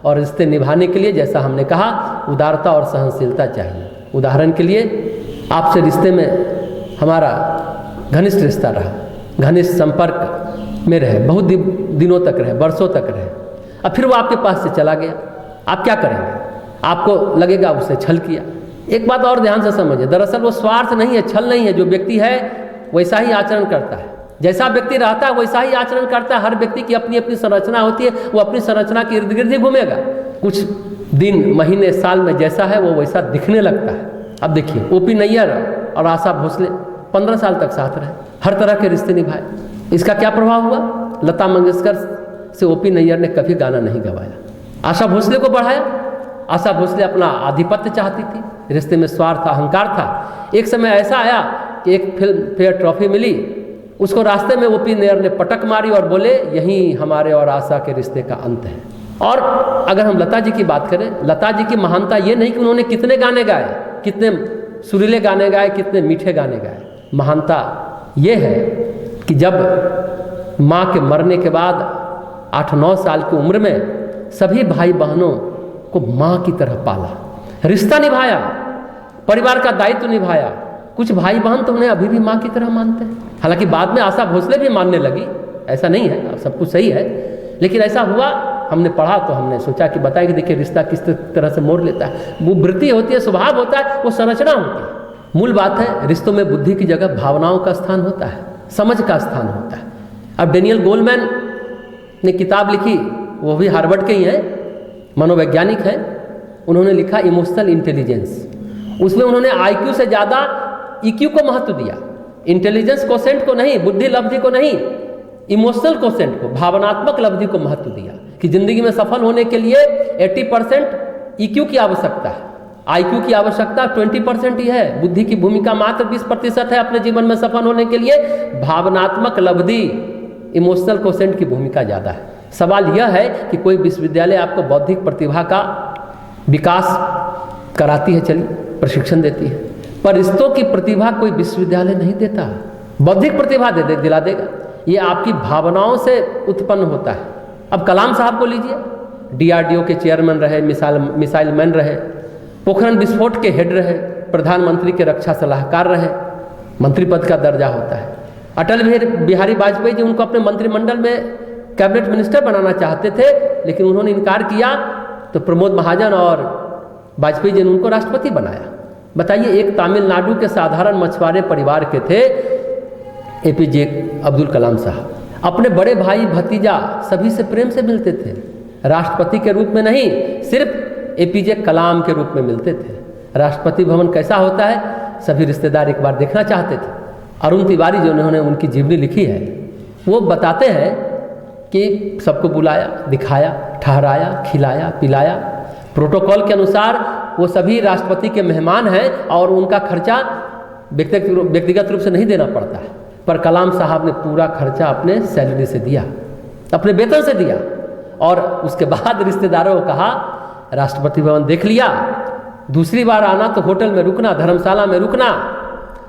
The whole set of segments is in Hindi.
और रिश्ते निभाने के लिए जैसा हमने कहा उदारता और सहनशीलता चाहिए। उदाहरण के लिए आपसे रिश्ते में हमारा घनिष्ठ रिश्ता रहा, घनिष्ठ संपर्क में रहे, बहुत दिनों तक रहे, वर्षों तक रहे, अब फिर वो आपके पास से चला गया, आप क्या करेंगे? आपको लगेगा उससे छल किया। एक बात और ध्यान से समझिए, दरअसल वो स्वार्थ नहीं है, छल नहीं है। जो व्यक्ति है वैसा ही आचरण करता है, जैसा व्यक्ति रहता है वैसा ही आचरण करता है। हर व्यक्ति की अपनी अपनी संरचना होती है, वो अपनी संरचना के इर्द गिर्द ही घूमेगा। कुछ दिन, महीने, साल में जैसा है वो वैसा दिखने लगता है। अब देखिए, ओपी नैयर और आशा भोसले 15 साल तक साथ रहे, हर तरह के रिश्ते निभाए। इसका क्या प्रभाव हुआ? लता मंगेशकर से ओपी नैयर ने कभी गाना नहीं गवाया, आशा भोसले को बढ़ाया। आशा भोसले अपना आधिपत्य चाहती थी, रिश्ते में स्वार्थ, अहंकार था। एक समय ऐसा आया कि एक फिल्म फेयर ट्रॉफी मिली, उसको रास्ते में ओपी नैयर ने पटक मारी और बोले यही हमारे और आशा के रिश्ते का अंत है। और अगर हम लता जी की बात करें, लता जी की महानता ये नहीं कि उन्होंने कितने गाने गाए, कितने सुरीले गाने गाए, कितने मीठे गाने गाए। महानता ये है कि जब माँ के मरने के बाद 8-9 साल की उम्र में सभी भाई बहनों को माँ की तरह पाला, रिश्ता निभाया, परिवार का दायित्व निभाया। कुछ भाई बहन तो उन्हें अभी भी माँ की तरह मानते हैं। हालांकि बाद में आशा भोसले भी मानने लगी, ऐसा नहीं है, सब कुछ सही है, लेकिन ऐसा हुआ, हमने पढ़ा तो हमने सोचा कि बताएं कि देखिए रिश्ता किस तरह से मोड़ लेता है। वो वृत्ति होती है, स्वभाव होता है, वो संरचना होती है। मूल बात है, रिश्तों में बुद्धि की जगह भावनाओं का स्थान होता है, समझ का स्थान होता है। अब डेनियल गोलमैन ने किताब लिखी, वो भी हार्वर्ड के ही हैं, मनोवैज्ञानिक हैं। उन्होंने लिखा इमोशनल इंटेलिजेंस। उसमें उन्होंने आईक्यू से ज़्यादा ईक्यू को महत्व दिया, इंटेलिजेंस कोसेंट को नहीं, बुद्धि लब्धि को नहीं, इमोशनल कोसेंट को, भावनात्मक लब्धि को महत्व दिया कि जिंदगी में सफल होने के लिए 80% ईक्यू की आवश्यकता है, आईक्यू की आवश्यकता 20% ही है। बुद्धि की भूमिका मात्र 20% है अपने जीवन में सफल होने के लिए। भावनात्मक लब्धि, इमोशनल कोसेंट की भूमिका ज़्यादा है। सवाल यह है कि कोई विश्वविद्यालय आपको बौद्धिक प्रतिभा का विकास कराती है, चलिए प्रशिक्षण देती है, पर रिश्तों की प्रतिभा कोई विश्वविद्यालय नहीं देता। बौद्धिक प्रतिभा दिला देगा, ये आपकी भावनाओं से उत्पन्न होता है। अब कलाम साहब को लीजिए, DRDO के चेयरमैन रहे, मिसाइल मैन रहे, पोखरण विस्फोट के हेड रहे, प्रधानमंत्री के रक्षा सलाहकार रहे, मंत्री पद का दर्जा होता है। अटल बिहारी वाजपेयी जी उनको अपने मंत्रिमंडल में कैबिनेट मिनिस्टर बनाना चाहते थे, लेकिन उन्होंने इनकार किया, तो प्रमोद महाजन और वाजपेयी जी ने उनको राष्ट्रपति बनाया। बताइए, एक तमिलनाडु के साधारण मछुआरे परिवार के थे APJ अब्दुल कलाम साहब, अपने बड़े भाई भतीजा सभी से प्रेम से मिलते थे, राष्ट्रपति के रूप में नहीं, सिर्फ APJ कलाम के रूप में मिलते थे। राष्ट्रपति भवन कैसा होता है, सभी रिश्तेदार एक बार देखना चाहते थे। अरुण तिवारी जो उन्होंने उनकी जीवनी लिखी है, वो बताते हैं कि सबको बुलाया, दिखाया, ठहराया, खिलाया, पिलाया। प्रोटोकॉल के अनुसार वो सभी राष्ट्रपति के मेहमान हैं और उनका खर्चा व्यक्तिगत रूप से नहीं देना पड़ता है, पर कलाम साहब ने पूरा खर्चा अपने सैलरी से दिया, अपने वेतन से दिया। और उसके बाद रिश्तेदारों को कहा, राष्ट्रपति भवन देख लिया, दूसरी बार आना तो होटल में रुकना, धर्मशाला में रुकना,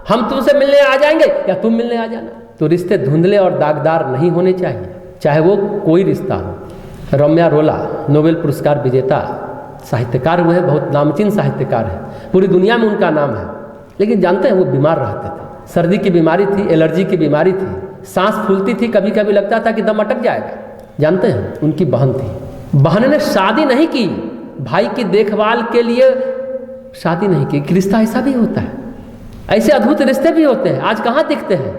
हम तुमसे मिलने आ जाएंगे या तुम मिलने आ जाना। तो रिश्ते धुंधले और दागदार नहीं होने चाहिए, चाहे वो कोई रिश्ता हो। रम्या रोला नोबेल पुरस्कार विजेता साहित्यकार हुए हैं, बहुत नामचीन साहित्यकार हैं, पूरी दुनिया में उनका नाम है। लेकिन जानते हैं वो बीमार रहते थे, सर्दी की बीमारी थी, एलर्जी की बीमारी थी, सांस फूलती थी, कभी कभी लगता था कि दम अटक जाएगा। जानते हैं उनकी बहन थी, बहन ने शादी नहीं की, भाई की देखभाल के लिए शादी नहीं की। रिश्ता ऐसा भी होता है, ऐसे अद्भुत रिश्ते भी होते हैं, आज कहाँ दिखते हैं।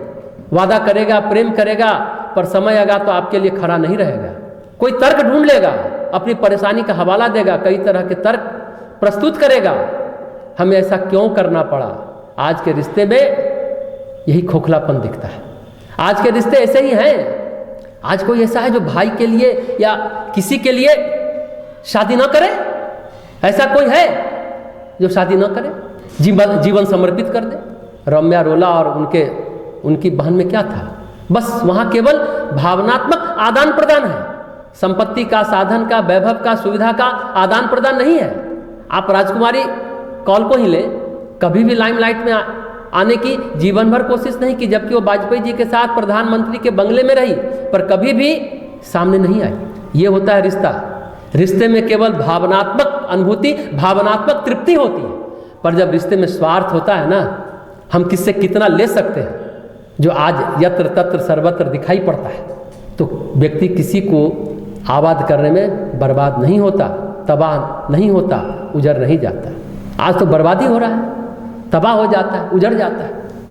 वादा करेगा, प्रेम करेगा, पर समय आएगा तो आपके लिए खड़ा नहीं रहेगा। कोई तर्क ढूंढ लेगा, अपनी परेशानी का हवाला देगा, कई तरह के तर्क प्रस्तुत करेगा, हमें ऐसा क्यों करना पड़ा। आज के रिश्ते में यही खोखलापन दिखता है। आज के रिश्ते ऐसे ही हैं। आज कोई ऐसा है जो भाई के लिए या किसी के लिए शादी न करे? ऐसा कोई है जो शादी न करे, जीवन समर्पित कर दे? रम्या रोला और उनकी बहन में क्या था? बस वहाँ केवल भावनात्मक आदान प्रदान है, संपत्ति का, साधन का, वैभव का, सुविधा का आदान प्रदान नहीं है। आप राजकुमारी कौल को ही ले, कभी भी लाइमलाइट में आने की जीवन भर कोशिश नहीं की, जबकि वो वाजपेयी जी के साथ प्रधानमंत्री के बंगले में रही, पर कभी भी सामने नहीं आई। ये होता है रिश्ता। रिश्ते में केवल भावनात्मक अनुभूति, भावनात्मक तृप्ति होती है, पर जब रिश्ते में स्वार्थ होता है ना, हम किससे कितना ले सकते हैं, जो आज यत्र तत्र सर्वत्र दिखाई पड़ता है, तो व्यक्ति किसी को आबाद करने में बर्बाद नहीं होता, तबाह नहीं होता, उजड़ नहीं जाता। आज तो बर्बादी हो रहा है, तबाह हो जाता है, उजड़ जाता है।